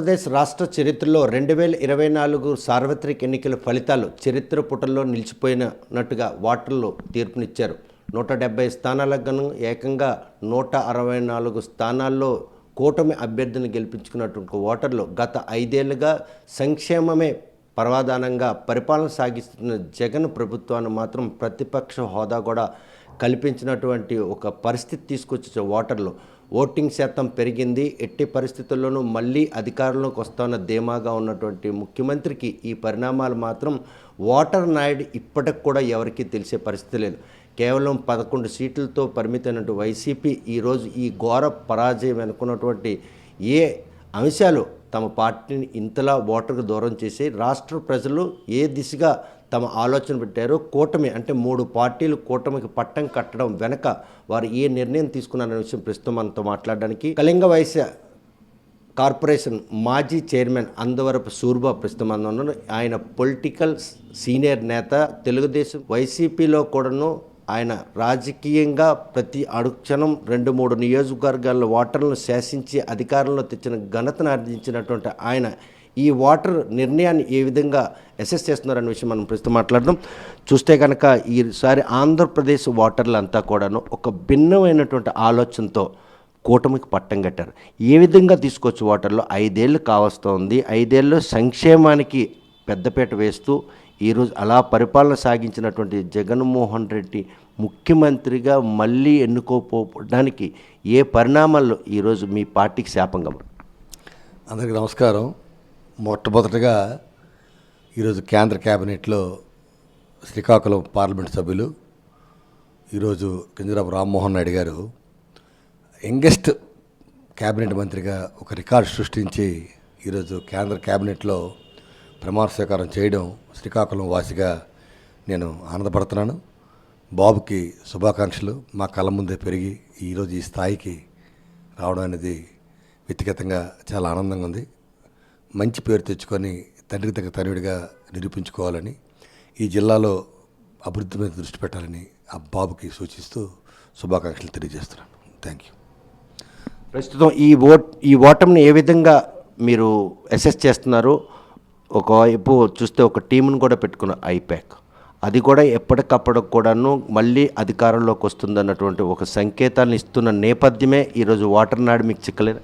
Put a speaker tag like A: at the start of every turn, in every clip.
A: ఆంధ్రప్రదేశ్ రాష్ట్ర చరిత్రలో 2024 సార్వత్రిక ఎన్నికల ఫలితాలు చరిత్ర పుటల్లో నిలిచిపోయినట్టుగా ఓటర్లు తీర్పునిచ్చారు. 170 స్థానాలకు గాను ఏకంగా 164 స్థానాల్లో కూటమి అభ్యర్థిని గెలిపించుకున్నటువంటి ఓటర్లు గత 5 ఏళ్లుగా సంక్షేమమే పరవాదానంగా పరిపాలన సాగిస్తున్న జగన్ ప్రభుత్వాన్ని మాత్రం ప్రతిపక్ష హోదా కూడా కల్పించినటువంటి ఒక పరిస్థితి తీసుకొచ్చే ఓటర్లు ఓటింగ్ శాతం పెరిగింది. ఎట్టి పరిస్థితుల్లోనూ మళ్ళీ అధికారంలోకి వస్తున్న ధీమాగా ఉన్నటువంటి ముఖ్యమంత్రికి ఈ పరిణామాలు మాత్రం ఓటర్ నాయుడు ఇప్పటికి కూడా ఎవరికీ తెలిసే పరిస్థితి లేదు. కేవలం 11 సీట్లతో పరిమితమైనటువంటి వైసీపీ ఈరోజు ఈ ఘోర పరాజయం అనుకున్నటువంటి ఏ అంశాలు తమ పార్టీని ఇంతలా ఓటర్కు దూరం చేసి రాష్ట్ర ప్రజలు ఏ దిశగా తమ ఆలోచన పెట్టారో కూటమి అంటే 3 పార్టీలు కూటమికి పట్టం కట్టడం వెనక వారు ఏ నిర్ణయం తీసుకున్నారనే విషయం ప్రస్తుతం మనతో మాట్లాడడానికి కళింగ వైశ్య కార్పొరేషన్ మాజీ చైర్మన్ అందవరపు సూర్బా ప్రస్తుతం ఉన్నారు. ఆయన పొలిటికల్ సీనియర్ నేత, తెలుగుదేశం వైసీపీలో కూడాను ఆయన రాజకీయంగా ప్రతి అడుక్షణం 2-3 నియోజకవర్గాల్లో ఓటర్లను శాసించి అధికారంలో తెచ్చిన ఘనతను ఆర్జించినటువంటి ఆయన ఈ ఓటర్ నిర్ణయాన్ని ఏ విధంగా అసెస్ చేస్తున్నారనే విషయం మనం ప్రస్తుతం మాట్లాడదాం. చూస్తే కనుక ఈసారి ఆంధ్రప్రదేశ్ ఓటర్లంతా కూడాను ఒక భిన్నమైనటువంటి ఆలోచనతో కూటమికి పట్టం కట్టారు. ఏ విధంగా తీసుకొచ్చి ఓటర్లు 5 ఏళ్ళు కావస్తోంది. 5 ఏళ్ళు సంక్షేమానికి పెద్దపీట వేస్తూ ఈరోజు అలా పరిపాలన సాగించినటువంటి జగన్మోహన్ రెడ్డి ముఖ్యమంత్రిగా మళ్ళీ ఎన్నుకోపోవడానికి ఏ పరిణామాల్లో ఈరోజు మీ పార్టీకి శాపంగా?
B: అందరికీ నమస్కారం. మొట్టమొదటిగా ఈరోజు కేంద్ర కేబినెట్లో శ్రీకాకుళం పార్లమెంట్ సభ్యులు ఈరోజు కింజరాపు రామ్మోహన్ నాయుడు గారు యంగెస్ట్ కేబినెట్ మంత్రిగా ఒక రికార్డు సృష్టించి ఈరోజు కేంద్ర కేబినెట్లో ప్రమాణ స్వీకారం చేయడం శ్రీకాకుళం వాసిగా నేను ఆనందపడుతున్నాను. బాబుకి శుభాకాంక్షలు. మా కళ్ళ ముందే పెరిగి ఈరోజు ఈ స్థాయికి రావడం అనేది వ్యక్తిగతంగా చాలా ఆనందంగా ఉంది. మంచి పేరు తెచ్చుకొని తండ్రికి తగ్గ తనయుడిగా నిరూపించుకోవాలని, ఈ జిల్లాలో అభివృద్ధి మీద దృష్టి పెట్టాలని ఆ బాబుకి సూచిస్తూ శుభాకాంక్షలు తెలియజేస్తున్నాను. Thank you.
A: ప్రస్తుతం ఈ ఓటమిని ఏ విధంగా మీరు అసెస్ చేస్తున్నారు? ఒకవైపు చూస్తే ఒక టీంను కూడా పెట్టుకున్న ఐపాక్, అది కూడా ఎప్పటికప్పుడు కూడాను మళ్ళీ అధికారంలోకి వస్తుందన్నటువంటి ఒక సంకేతాలను ఇస్తున్న నేపథ్యమే ఈరోజు ఓటర్ నాడు మీకు చిక్కలేదు.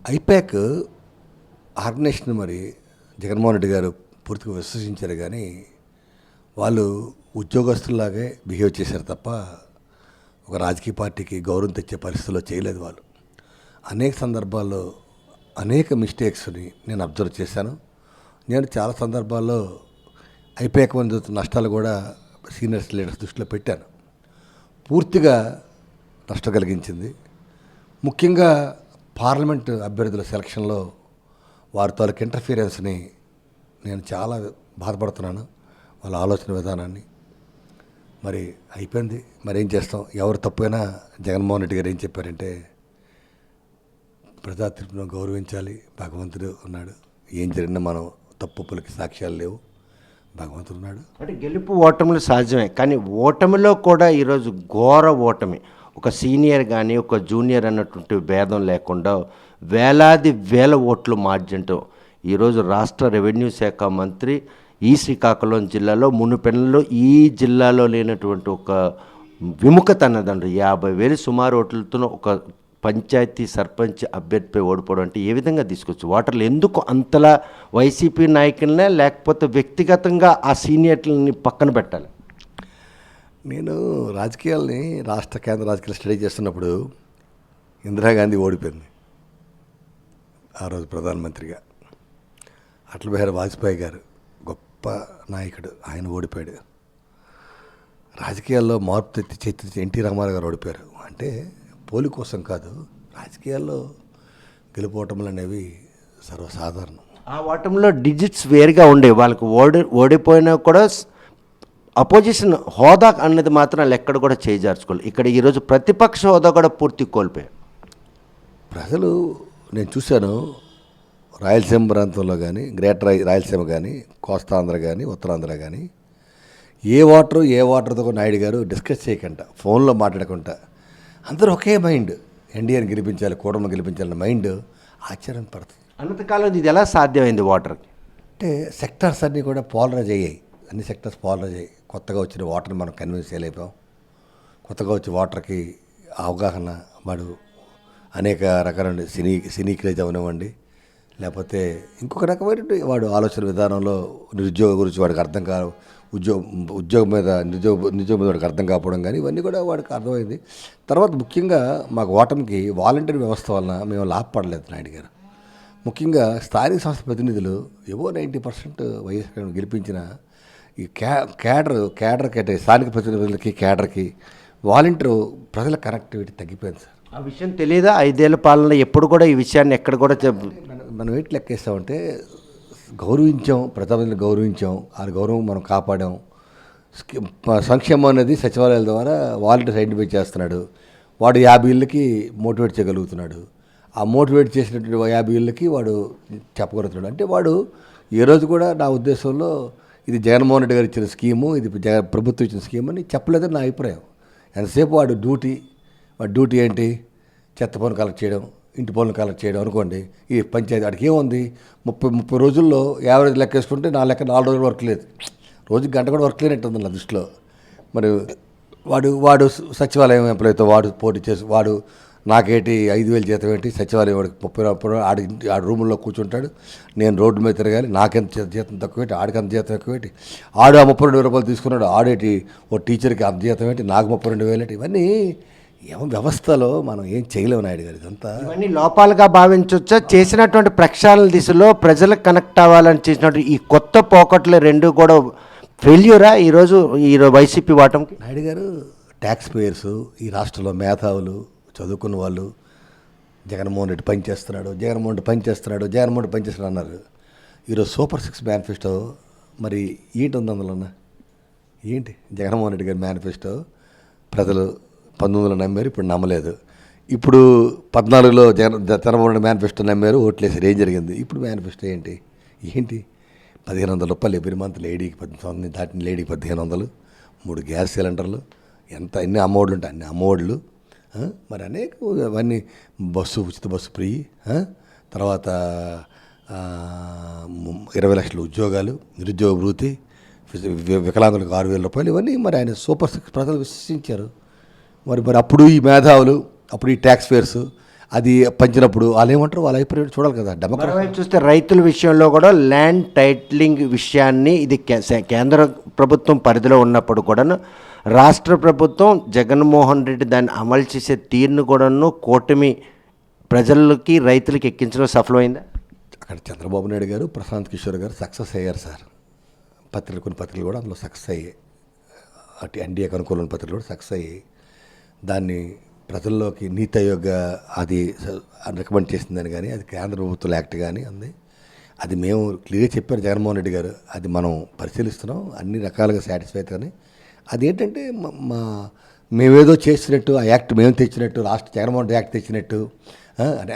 B: ఐపాక్ ఆర్గనైజేషన్ మరి జగన్మోహన్ రెడ్డి గారు పూర్తిగా విశ్వసించారు, కానీ వాళ్ళు ఉద్యోగస్తుల్లాగే బిహేవ్ చేశారు తప్ప ఒక రాజకీయ పార్టీకి గౌరవం తెచ్చే పరిస్థితుల్లో చేయలేదు. వాళ్ళు అనేక సందర్భాల్లో అనేక మిస్టేక్స్ని నేను అబ్జర్వ్ చేశాను. నేను చాలా సందర్భాల్లో ఐపాక్ మంది నష్టాలు కూడా సీనియర్స్ లీడర్స్ దృష్టిలో పెట్టాను. పూర్తిగా నష్టం కలిగించింది. ముఖ్యంగా పార్లమెంటు అభ్యర్థుల సెలక్షన్లో వారి తాలూకు ఇంటర్ఫీరెన్స్ని నేను చాలా బాధపడుతున్నాను. వాళ్ళ ఆలోచన విధానాన్ని మరి అయిపోయింది. మరి ఏం చేస్తాం? ఎవరు తప్పైనా జగన్మోహన్ రెడ్డి గారు ఏం చెప్పారంటే ప్రజా తీర్పును గౌరవించాలి, భగవంతుడు ఉన్నాడు, ఏం జరిగినా మనం తప్పులకి సాక్ష్యాలు లేవు, భగవంతుడు ఉన్నాడు.
A: అంటే గెలుపు ఓటములు సహజమే, కానీ ఓటమిలో కూడా ఈరోజు ఘోర ఓటమి. ఒక సీనియర్ కానీ ఒక జూనియర్ అన్నటువంటి భేదం లేకుండా వేల ఓట్లు మార్జిన్తో ఈరోజు రాష్ట్ర రెవెన్యూ శాఖ మంత్రి ఈ శ్రీకాకుళం జిల్లాలో మునుపెన్నలో ఈ జిల్లాలో లేనటువంటి ఒక విముఖత అన్నదండి. 50,000 సుమారు ఓట్లతో ఒక పంచాయతీ సర్పంచ్ అభ్యర్థిపై ఓడిపోవడం అంటే ఏ విధంగా తీసుకొచ్చు? ఓటర్లు ఎందుకు అంతలా వైసీపీ నాయకులనే లేకపోతే వ్యక్తిగతంగా ఆ సీనియర్లని పక్కన పెట్టాలి?
B: నేను రాజకీయాల్ని కేంద్ర రాజకీయాలు స్టడీ చేస్తున్నప్పుడు ఇందిరాగాంధీ ఓడిపోయింది ఆ రోజు ప్రధానమంత్రిగా. అటల్ బిహారీ వాజ్పేయి గారు గొప్ప నాయకుడు, ఆయన ఓడిపోయాడు. రాజకీయాల్లో మార్పు తెచ్చి ఎన్టీ రామారావు గారు ఓడిపోయారు. అంటే పోలి కోసం కాదు, రాజకీయాల్లో గెలుపోవటములు అనేవి సర్వసాధారణం.
A: ఆ ఓటంలో డిజిట్స్ వేరుగా ఉండేవి. వాళ్ళకు ఓడిపోయినా కూడా అపోజిషన్ హోదా అన్నది మాత్రం వాళ్ళు ఎక్కడ కూడా చేజార్చుకోవాలి. ఇక్కడ ఈరోజు ప్రతిపక్ష హోదా కూడా పూర్తి కోల్పోయారు
B: ప్రజలు. నేను చూశాను రాయలసీమ ప్రాంతంలో కానీ, గ్రేటర్ రాయలసీమ కానీ, కోస్తాంధ్ర కానీ, ఉత్తరాంధ్ర కానీ ఏ ఓటర్తో నాయుడు గారు డిస్కస్ చేయకుండా, ఫోన్లో మాట్లాడకుండా అందరూ ఒకే మైండ్, ఎన్డీఏని గెలిపించాలి, కూటమిని గెలిపించాలన్న మైండ్ ఆశ్చర్యం పడుతుంది.
A: అనంతకాలం ఇది ఎలా సాధ్యమైంది వాటర్కి?
B: అంటే సెక్టార్స్ అన్నీ కూడా పోలరైజ్ అయ్యాయి. అన్ని సెక్టార్స్ పోలరైజ్ అయ్యాయి. కొత్తగా వచ్చిన వాటర్ని మనం కన్విన్స్ చేయలేకపోయాం. కొత్తగా వచ్చే వాటర్కి అవగాహన వాడు అనేక రకాల సినీ క్రేజ్ అవనివ్వండి, లేకపోతే ఇంకొక రకమైన వాడు ఆలోచన విధానంలో నిరుద్యోగం గురించి వాడికి అర్థం కాదు, ఉద్యోగం మీద నిరుద్యోగం మీద వాడికి అర్థం కాకపోవడం కానీ ఇవన్నీ కూడా వాడికి అర్థమైంది. తర్వాత ముఖ్యంగా మాకు ఓటమికి వాలంటీర్ వ్యవస్థ వలన మేము లాభపడలేదు నాయుడు గారు. ముఖ్యంగా స్థానిక సంస్థ ప్రతినిధులు ఏవో 90% వైఎస్ఆర్ గెలిపించిన ఈ క్యాడర్ స్థానిక ప్రతినిధులకి క్యాడర్కి వాలంటీర్ ప్రజల కనెక్టివిటీ తగ్గిపోయింది సార్.
A: ఆ విషయం తెలియదా? 5 ఏళ్ల పాలన ఎప్పుడు కూడా ఈ విషయాన్ని ఎక్కడ కూడా
B: మనం ఏంటి లెక్కేస్తామంటే గౌరవించాం, ప్రజాప్రతినిధులు గౌరవించాం, ఆ గౌరవం మనం కాపాడాం. సంక్షేమం అనేది సచివాలయాల ద్వారా వాలంటీర్స్ ఐడెంటిఫై చేస్తున్నాడు. వాడు 50 ఇళ్ళకి మోటివేట్ చేయగలుగుతున్నాడు. ఆ మోటివేట్ చేసినటువంటి 50 ఇళ్ళకి వాడు చెప్పగలుగుతున్నాడు. అంటే వాడు ఏ రోజు కూడా నా ఉద్దేశంలో ఇది జగన్మోహన్ రెడ్డి గారు ఇచ్చిన స్కీము, ఇది ప్రభుత్వం ఇచ్చిన స్కీమ్ అని చెప్పలేదని నా అభిప్రాయం. ఎంతసేపు వాడి డ్యూటీ ఏంటి? చెత్త పనులు కలెక్ట్ చేయడం, ఇంటి పనులు కలెక్ట్ చేయడం అనుకోండి. ఈ పంచాయతీ వాడికి ఏముంది? 30 రోజుల్లో యావరేజ్ లెక్కేసుకుంటే 4 రోజులు వర్క్ లేదు. రోజుకి గంట కూడా వర్క్ లేనట్టు ఉంది నా దృష్టిలో. మరి వాడు సచివాలయం ఎంప్లాయీతో వాడు పోటీ చేసి వాడు నాకేంటి 5,000 జీతం ఏంటి, సచివాలయం వాడికి 30 ఆడి రూముల్లో కూర్చుంటాడు, నేను రోడ్డు మీద తిరగాలి, నాకెంత జీతం తక్కువ ఏంటి, ఆడికి అంత జీతం ఎక్కువ ఏంటి, ఆడు ఆ 32,000 రూపాయలు తీసుకున్నాడు, ఆడేటి ఓ టీచర్కి అంత జీతం ఏంటి, నాకు 32,000 ఏంటి, ఇవన్నీ వ్యవస్థలో మనం ఏం చేయలేము నాయుడు గారు. ఇదంతా
A: ఇవన్నీ లోపాలుగా భావించవచ్చా? చేసినటువంటి ప్రక్షాళన దిశలో ప్రజలకు కనెక్ట్ అవ్వాలని చేసినటువంటి ఈ కొత్త పోకట్లు రెండు కూడా ఫెయిల్యూరా ఈరోజు వైసీపీ వాటంకి?
B: నాయుడు గారు ట్యాక్స్ పేయర్స్, ఈ రాష్ట్రంలో మేధావులు, చదువుకున్న వాళ్ళు జగన్మోహన్ రెడ్డి పనిచేస్తున్నాడు అన్నారు. ఈరోజు సూపర్ 6 మేనిఫెస్టో మరి ఏంటి ఉంది అందులో? ఏంటి జగన్మోహన్ రెడ్డి గారి మేనిఫెస్టో? ప్రజలు 19లో నమ్మారు, ఇప్పుడు నమ్మలేదు. ఇప్పుడు 14లో చంద్రబాబు నాయుడు మేనిఫెస్టో నమ్మారు, ఓట్లేసారు. ఏం జరిగింది? ఇప్పుడు మేనిఫెస్టో ఏంటి? 1,500 రూపాయలు ఎవ్రీ మంత్ లేడీకి 18 దాటిన లేడీకి 1,500, 3 గ్యాస్ సిలిండర్లు, ఎన్ని అమ్మఒడులు ఉంటాయి అన్ని అమ్మఒడులు, మరి అనేక అవన్నీ, ఉచిత బస్సు ఫ్రీ, తర్వాత 20 లక్షల ఉద్యోగాలు, నిరుద్యోగ భృతి, వికలాంగులకు 6,000 రూపాయలు, ఇవన్నీ మరి ఆయన సూపర్ 6 ప్రజలు విశ్వసించారు. మరి అప్పుడు ఈ మేధావులు, అప్పుడు ఈ ట్యాక్స్ ఫేర్స్ అది పంచినప్పుడు వాళ్ళు ఏమంటారు, వాళ్ళ అభిప్రాయం చూడాలి కదా.
A: డెమోక్రసీ చూస్తే రైతుల విషయంలో కూడా ల్యాండ్ టైటిలింగ్ విషయాన్ని ఇది కేంద్ర ప్రభుత్వం పరిధిలో ఉన్నప్పుడు కూడాను రాష్ట్ర ప్రభుత్వం జగన్మోహన్ రెడ్డి దాన్ని అమలు చేసే తీరును కూడాను కూటమి ప్రజలకి రైతులకి ఎక్కించడం సఫలమైందా?
B: అక్కడ చంద్రబాబు నాయుడు గారు, ప్రశాంత్ కిషోర్ గారు సక్సెస్ అయ్యారు సార్. కొన్ని పత్రికలు కూడా అందులో సక్సెస్ అయ్యాయి. అటు ఎన్డీఏకి అనుకూలమైన పత్రికలు కూడా సక్సెస్ అయ్యాయి. దాన్ని ప్రజల్లోకి నీతి ఆయోగ్ అది రికమెండ్ చేసిందని కానీ, అది కేంద్ర ప్రభుత్వం యాక్ట్ కానీ అంది. అది మేము క్లియర్గా చెప్పారు జగన్మోహన్ రెడ్డి గారు. అది మనం పరిశీలిస్తున్నాం, అన్ని రకాలుగా సాటిస్ఫై కానీ అదేంటంటే మేమేదో చేసినట్టు, ఆ యాక్ట్ మేము తెచ్చినట్టు, రాష్ట్ర జగన్మోహన్ రెడ్డి యాక్ట్ తెచ్చినట్టు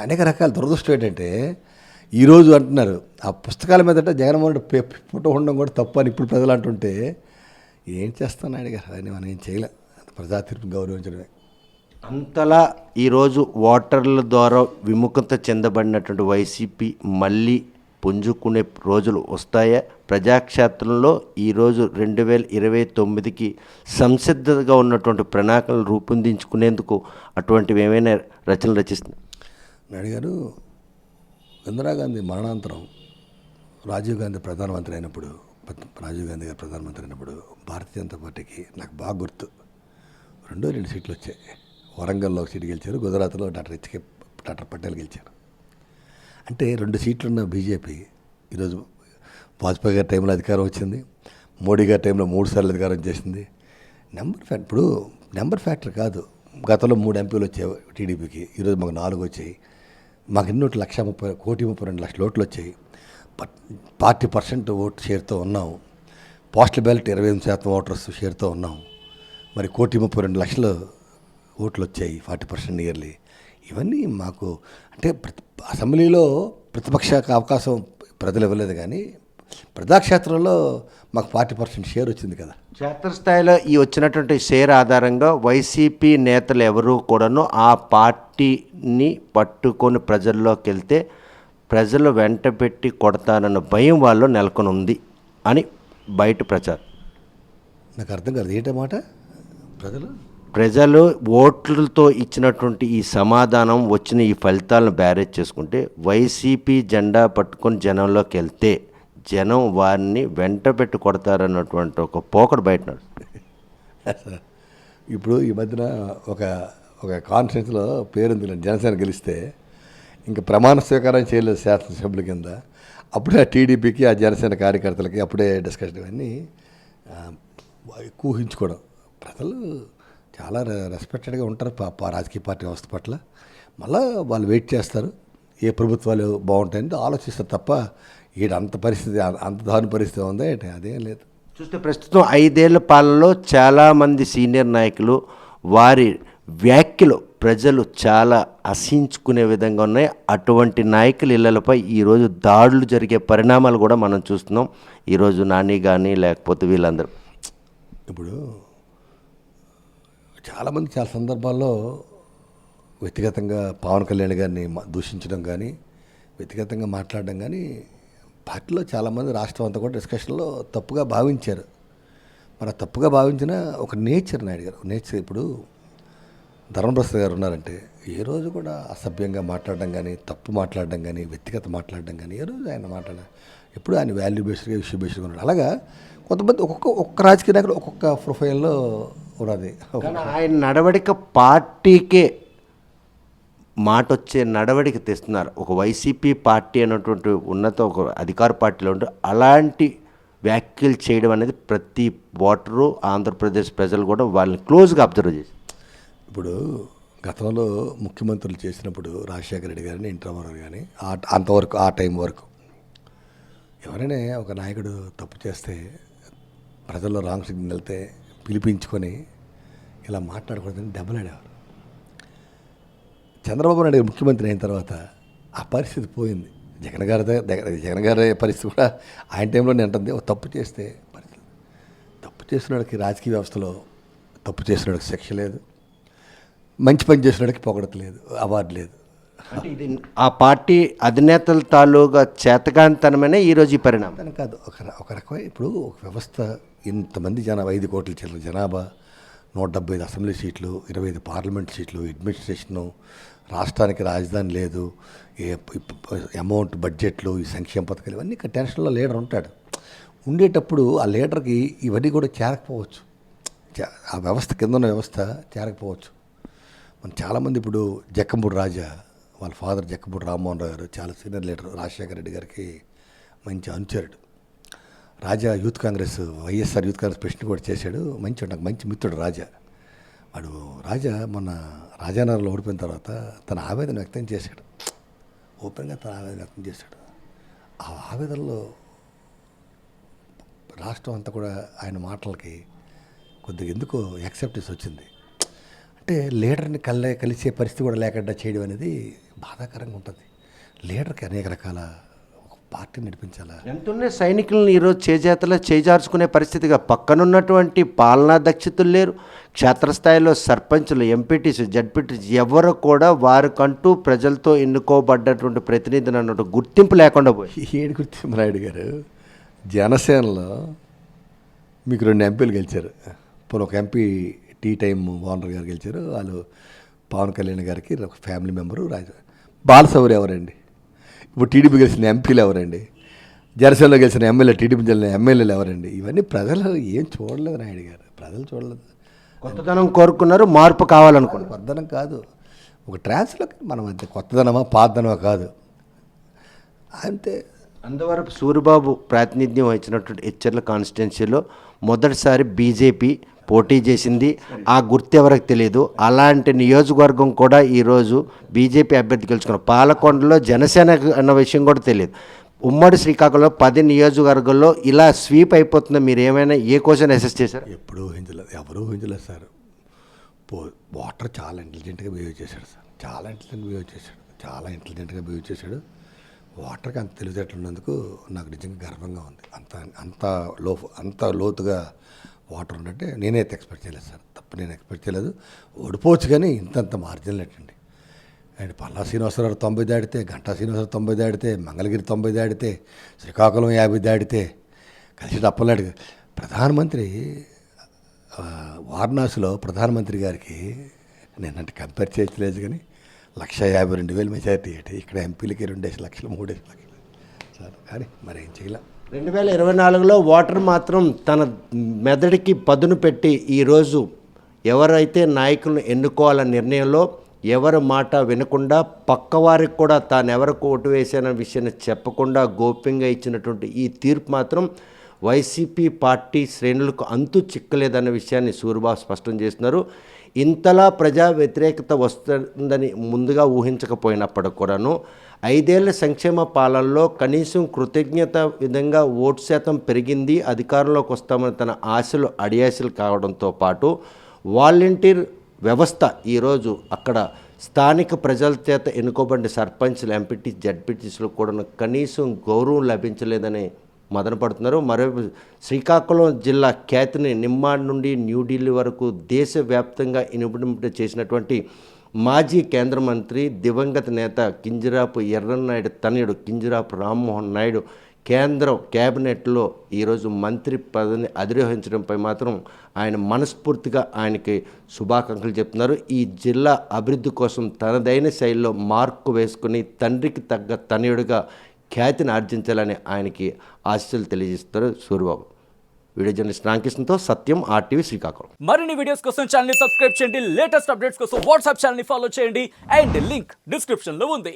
B: అనేక రకాల దురదృష్టం ఏంటంటే ఈరోజు అంటున్నారు ఆ పుస్తకాల మీదట జగన్మోహన్ రెడ్డి ఫోటో ఉండడం కూడా తప్పు అని ఇప్పుడు ప్రజలు అంటుంటే ఏం చేస్తాను అడిగారు. అది మనం ఏం చేయలేం, ప్రజా తీర్పుని గౌరవించడమే.
A: అంతలా ఈరోజు ఓటర్ల ద్వారా విముఖత చెందబడినటువంటి వైసీపీ మళ్ళీ పుంజుకునే రోజులు వస్తాయా? ప్రజాక్షేత్రంలో ఈరోజు 2029కి సంసిద్ధంగా ఉన్నటువంటి ప్రణాళికలు రూపొందించుకునేందుకు అటువంటివి ఏమైనా రచనలు రచిస్తుంది?
B: నాయుడు గారు, ఇందిరాగాంధీ మరణాంతరం రాజీవ్ గాంధీ ప్రధానమంత్రి అయినప్పుడు భారతీయ జనతా పార్టీకి నాకు బాగా గుర్తు 2 సీట్లు వచ్చాయి. వరంగల్లో 1 సీటు గెలిచారు, గుజరాత్లో డాక్టర్ పటేల్ గెలిచారు. అంటే 2 సీట్లున్న బీజేపీ ఈరోజు వాజ్పేయి గారి టైంలో అధికారం వచ్చింది, మోడీ గారి టైంలో 3 సార్లు అధికారం చేసింది. ఇప్పుడు నెంబర్ ఫ్యాక్టర్ కాదు. గతంలో 3 ఎంపీలు వచ్చాయి టీడీపీకి, ఈరోజు మాకు 4 వచ్చాయి. మాకు ఎన్ని ఓట్లు 1,32,00,000 ఓట్లు వచ్చాయి. 40% ఓటు షేర్తో ఉన్నాం. పోస్టల్ బ్యాలెట్ 28% ఓటర్స్ షేర్తో ఉన్నాం. మరి 1,32,00,000 ఓట్లు వచ్చాయి, 40% నియర్లీ. ఇవన్నీ మాకు అంటే అసెంబ్లీలో ప్రతిపక్షానికి అవకాశం ప్రజలు ఇవ్వలేదు, కానీ ప్రజాక్షేత్రంలో మాకు 40% షేర్ వచ్చింది కదా.
A: క్షేత్రస్థాయిలో ఈ వచ్చినటువంటి షేర్ ఆధారంగా వైసీపీ నేతలు ఎవరు కూడాను ఆ పార్టీని పట్టుకొని ప్రజల్లోకి వెళ్తే ప్రజలు వెంట పెట్టి కొడతారన్న భయం వాళ్ళు నెలకొని ఉంది అని బయట ప్రచారం.
B: నాకు అర్థం కాదు ఏంటో మాట.
A: ప్రజలు ఓట్లతో ఇచ్చినటువంటి ఈ సమాధానం వచ్చిన ఈ ఫలితాలను బ్యారేజ్ చేసుకుంటే వైసీపీ జెండా పట్టుకొని జనంలోకి వెళ్తే జనం వారిని వెంట పెట్టి కొడతారన్నటువంటి ఒక పోకడు బయట.
B: ఇప్పుడు ఈ మధ్యన ఒక ఒక కాన్ఫరెన్స్లో పేరుంది, జనసేన గెలిస్తే ఇంకా ప్రమాణ స్వీకారం చేయలేదు శాసనసభ్యుల కింద. అప్పుడే ఆ టీడీపీకి ఆ జనసేన కార్యకర్తలకి అప్పుడే డిస్కషన్ ఇవన్నీ ఊహించుకోవడం. ప్రజలు చాలా రెస్పెక్టెడ్గా ఉంటారు రాజకీయ పార్టీ వ్యవస్థ పట్ల. మళ్ళీ వాళ్ళు వెయిట్ చేస్తారు ఏ ప్రభుత్వాలు బాగుంటాయని ఆలోచిస్తారు తప్ప అంత పరిస్థితి అంత దారుణ పరిస్థితి ఉందా ఏంటి, అదేం లేదు.
A: చూస్తే ప్రస్తుతం 5 ఏళ్ల పాలనలో చాలామంది సీనియర్ నాయకులు వారి వ్యాఖ్యలు ప్రజలు చాలా అసహించుకునే విధంగా ఉన్నాయి. అటువంటి నాయకుల ఇళ్లపై ఈరోజు దాడులు జరిగే పరిణామాలు కూడా మనం చూస్తున్నాం. ఈరోజు నాని కానీ లేకపోతే వీళ్ళందరూ
B: ఇప్పుడు చాలామంది చాలా సందర్భాల్లో వ్యక్తిగతంగా పవన్ కళ్యాణ్ గారిని దూషించడం కానీ వ్యక్తిగతంగా మాట్లాడడం కానీ పార్టీలో చాలామంది రాష్ట్రం అంతా కూడా డిస్కషన్లో తప్పుగా భావించారు. మరి తప్పుగా భావించిన ఒక నేచర్ నాయుడు గారు నేచర్. ఇప్పుడు ధర్మప్రసాద్ గారు ఉన్నారంటే ఏ రోజు కూడా అసభ్యంగా మాట్లాడడం కానీ తప్పు మాట్లాడడం కానీ వ్యక్తిగత మాట్లాడడం కానీ ఏ రోజు ఆయన ఎప్పుడు ఆయన వాల్యూ బేస్డ్గా ఇష్యూ బేస్డ్గా ఉన్నాడు. అలాగా కొంతమంది ఒక్కొక్క రాజకీయ నాయకులు ఒక్కొక్క ప్రొఫైల్లో ఉన్నది.
A: ఆయన నడవడిక పార్టీకే మాట వచ్చే నడవడిక తెస్తున్నారు. ఒక వైసీపీ పార్టీ అనేటువంటి ఉన్నత ఒక అధికార పార్టీలో ఉంటూ అలాంటి వ్యాఖ్యలు చేయడం అనేది ప్రతి ఓటరు ఆంధ్రప్రదేశ్ ప్రజలు కూడా వాళ్ళని క్లోజ్గా అబ్జర్వ్ చేసి.
B: ఇప్పుడు గతంలో ముఖ్యమంత్రులు చేసినప్పుడు రాజశేఖర రెడ్డి గారిని ఎన్టీ రామారావు కానీ అంతవరకు ఆ టైం వరకు ఎవరైనా ఒక నాయకుడు తప్పు చేస్తే ప్రజల్లో రాంగ్ సిగ్నల్ వెళ్తే పిలిపించుకొని ఇలా మాట్లాడకూడదని దెబ్బలాడేవారు. చంద్రబాబు నాయుడు ముఖ్యమంత్రి అయిన తర్వాత ఆ పరిస్థితి పోయింది. జగన్ గారి పరిస్థితి కూడా ఆయన టైంలో ఉంటుంది. తప్పు చేస్తే పరిస్థితి తప్పు చేసినోడికి రాజకీయ వ్యవస్థలో తప్పు చేసినోడికి శిక్ష లేదు, మంచి పని చేసినోడికి పొగడత లేదు, అవార్డు లేదు.
A: అంటే ఇది ఆ పార్టీ అధినేతల తాలూగా చేతకాంతనమైన ఈరోజు ఈ పరిణామం
B: కాదు. ఒక రకమైన ఇప్పుడు ఒక వ్యవస్థ ఇంతమంది 5 కోట్ల చిల్లర జనాభా, 175 అసెంబ్లీ సీట్లు, 25 పార్లమెంట్ సీట్లు, అడ్మినిస్ట్రేషను, రాష్ట్రానికి రాజధాని లేదు, అమౌంట్ బడ్జెట్లు, ఈ సంక్షేమ పథకాలు ఇవన్నీ టెన్షన్లో లీడర్ ఉంటాడు. ఉండేటప్పుడు ఆ లీడర్కి ఇవన్నీ కూడా చేరకపోవచ్చు. ఆ వ్యవస్థ కింద ఉన్న వ్యవస్థ చేరకపోవచ్చు. మనం చాలామంది ఇప్పుడు జక్కంపూడి రాజా వాళ్ళ ఫాదర్ జక్కంపూడి రామ్మోహన్ రావు గారు చాలా సీనియర్ లీడర్, రాజశేఖర రెడ్డి గారికి మంచి అనుచరుడు. Raja youth Congress YSR youth Congress president కూడా చేశాడు. నాకు మంచి మిత్రుడు రాజా. రాజా మొన్న రాజానగర్లో ఓడిపోయిన తర్వాత తన ఆవేదన వ్యక్తం చేశాడు. ఓపెన్గా తన ఆవేదన వ్యక్తం చేశాడు. ఆ ఆవేదనలో రాష్ట్రం అంతా కూడా ఆయన మాటలకి కొద్దిగా ఎందుకో యాక్సెప్టెన్స్ వచ్చింది. అంటే లీడర్ని కలిసే పరిస్థితి కూడా లేకుండా చేయడం అనేది బాధాకరంగా ఉంటుంది. లీడర్కి అనేక రకాల పార్టీ నడిపించాలా.
A: ఎంతున్న సైనికులను ఈరోజు చేజార్చుకునే పరిస్థితిగా పక్కనున్నటువంటి పాలనా దక్షతలు లేరు. క్షేత్రస్థాయిలో సర్పంచులు, ఎంపీటీసీ, జడ్పీటీసీ ఎవరు కూడా వారికంటూ ప్రజలతో ఎన్నుకోబడ్డటువంటి ప్రతినిధులు అన్నట్టు గుర్తింపు లేకుండా పోయి.
B: ఏడు గుర్తింపు నాయుడు గారు జనసేనలో మీకు 2 ఎంపీలు గెలిచారు. ఇప్పుడు ఒక ఎంపీ టీ టైమ్ ఓనర్ గారు గెలిచారు. వాళ్ళు పవన్ కళ్యాణ్ గారికి ఒక ఫ్యామిలీ మెంబరు. బాలసౌరి ఎవరండి? ఇప్పుడు టీడీపీ గెలిచిన ఎంపీలు ఎవరండి? జనసేనలో గెలిచిన ఎమ్మెల్యే, టీడీపీ గెలిచిన ఎమ్మెల్యేలు ఎవరండి? ఇవన్నీ ప్రజలు ఏం చూడలేదు నాయుడు గారు. ప్రజలు చూడలేదు.
A: కొత్తదనం కోరుకున్నారు, మార్పు కావాలనుకున్నారు.
B: కొత్తదనం కాదు, ఒక ట్రాన్స్లోకి మనం అంతే. కొత్తదనమా పాతదనమా కాదు అంతే.
A: అందువరకు సూరిబాబు ప్రాతినిధ్యం వహించినటువంటి హెచ్చర్ల కాన్స్టిట్యున్సీలో మొదటిసారి బీజేపీ పోటీ చేసింది. ఆ గుర్తు ఎవరికి తెలియదు. అలాంటి నియోజకవర్గం కూడా ఈరోజు బీజేపీ అభ్యర్థి గెలుచుకున్నారు. పాలకొండలో జనసేన అన్న విషయం కూడా తెలియదు. ఉమ్మడి శ్రీకాకుళంలో 10 నియోజకవర్గాల్లో ఇలా స్వీప్ అయిపోతుందో మీరు ఏమైనా ఏ క్వశ్చన్ అసెస్ చేశారు?
B: ఎప్పుడూ ఊహించలేదు, ఎవరూ ఊహించలేదు సార్. వాటర్ చాలా ఇంటెలిజెంట్గా బిహేవ్ చేశాడు సార్. చాలా ఇంటెలిజెంట్గా బిహేవ్ చేశాడు. వాటర్కి అంత తెలివితేటలు ఉన్నందుకు నాకు నిజంగా గర్వంగా ఉంది. అంత లోతుగా వాటర్ ఉన్నట్టే నేనైతే ఎక్స్పెక్ట్ చేయలేదు సార్. తప్పు నేను ఎక్స్పెక్ట్ చేయలేదు. ఓడిపోవచ్చు కానీ ఇంత మార్జిన్ ఏంటండి. ఆయన పల్లా శ్రీనివాసరావు 90 దాటితే, గంటా శ్రీనివాసరావు 90 దాటితే, మంగళగిరి 90 దాటితే, శ్రీకాకుళం 50 దాటితే, కలిసి అప్పలాడు ప్రధానమంత్రి వారణాసిలో ప్రధానమంత్రి గారికి నేనంటే కంపేర్ చేయట్లేదు కానీ 1,52,000 మెజారిటీ అంటే ఇక్కడ ఎంపీలకి 2 లక్షలు 3 లక్షలు సార్, కానీ మరి ఏం చేయలేం.
A: 2024లో ఓటర్ మాత్రం తన మెదడికి పదును పెట్టి ఈరోజు ఎవరైతే నాయకులను ఎన్నుకోవాలన్న నిర్ణయంలో ఎవరి మాట వినకుండా పక్కవారికి కూడా తాను ఎవరికి ఓటు వేసానన్న విషయాన్ని చెప్పకుండా గోప్యంగా ఇచ్చినటువంటి ఈ తీర్పు మాత్రం వైసీపీ పార్టీ శ్రేణులకు అంతు చిక్కలేదన్న విషయాన్ని సూరిబాబు స్పష్టం చేస్తున్నారు. ఇంతలా ప్రజా వ్యతిరేకత వస్తుందని ముందుగా ఊహించకపోయినప్పటికి కూడాను 5 ఏళ్ల సంక్షేమ పాలనలో కనీసం కృతజ్ఞత విధంగా ఓటు శాతం పెరిగింది, అధికారంలోకి వస్తామని తన ఆశలు అడియాశలు కావడంతో పాటు వాలంటీర్ వ్యవస్థ ఈరోజు అక్కడ స్థానిక ప్రజల చేత ఎన్నుకోబడిన సర్పంచ్లు, ఎంపీటీ, జడ్పీటీసీలు కూడా కనీసం గౌరవం లభించలేదని మదనపడుతున్నారు. మరోవైపు శ్రీకాకుళం జిల్లా ఖ్యాతిని నిమ్మాడ్ నుండి న్యూఢిల్లీ వరకు దేశవ్యాప్తంగా ఇనుమడింపు చేసినటువంటి మాజీ కేంద్ర మంత్రి దివంగత నేత కింజరాపు ఎర్రన్నాయుడు తనయుడు కింజరాపు రామ్మోహన్ నాయుడు కేంద్రం క్యాబినెట్లో ఈరోజు మంత్రి పదవిని అధిరోహించడంపై మాత్రం ఆయన మనస్ఫూర్తిగా ఆయనకి శుభాకాంక్షలు చెప్తున్నారు. ఈ జిల్లా అభివృద్ధి కోసం తనదైన శైలిలో మార్కు వేసుకుని తండ్రికి తగ్గ తనయుడిగా ఖ్యాతిని ఆర్జించాలని ఆయనకి ఆశీస్సులు తెలియజేస్తారు సూరిబాబు. వీడియో జర్నలిస్ట్ రామకృష్ణతో సత్యం, RTV శ్రీకాకుళం.
C: మరిన్ని వీడియోస్ కోసం ఛానల్ ని సబ్స్క్రైబ్ చేయండి, లేటెస్ట్ అప్డేట్స్ కోసం వాట్సాప్ ఛానల్ ని ఫాలో చేయండి అండ్ లింక్ డిస్క్రిప్షన్ లో ఉంది.